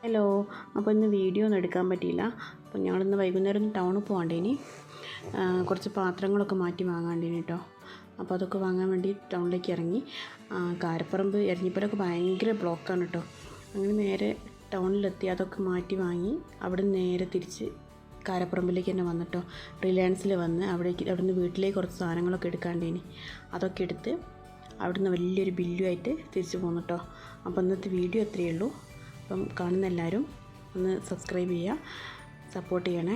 Hello. അപ്പോൾ ഇന്ന് video ഒന്നും എടുക്കാൻ പറ്റിയില്ല. അപ്പോൾ ഞങ്ങളിന്ന് വൈകുന്നേരം ടൗണിൽ പോകണ്ടേനി, കുറച്ച് പാത്രങ്ങളൊക്കെ മാറ്റി വാങ്ങാണ്ടേനി കേട്ടോ. അപ്പോൾ അതൊക്കെ വാങ്ങാൻ വേണ്ടി ടൗണിലേക്ക് ഇറങ്ങി. കാരപ്പറമ്പ് എരഞ്ഞിപ്പുരമൊക്കെ ഭയങ്കര ബ്ലോക്കാണ് കേട്ടോ. അങ്ങനെ നേരെ ടൗണിലെത്തി അതൊക്കെ മാറ്റി വാങ്ങി അവിടെ നേരെ തിരിച്ച് കാരപ്പറമ്പിലേക്ക് തന്നെ വന്നിട്ടോ. റിലയൻസിൽ വന്ന് അവിടുന്ന് വീട്ടിലേക്ക് കുറച്ച് സാധനങ്ങളൊക്കെ എടുക്കാണ്ടേനി. അതൊക്കെ എടുത്ത് അവിടുന്ന് വലിയൊരു ബില്ലുമായിട്ട് തിരിച്ച് പോന്നു കേട്ടോ. അപ്പോൾ ഇന്നത്തെ വീഡിയോ അത്രയേ ഉള്ളൂ. അപ്പം കാണുന്ന എല്ലാവരും ഒന്ന് സബ്സ്ക്രൈബ് ചെയ്യുക, സപ്പോർട്ട് ചെയ്യണേ.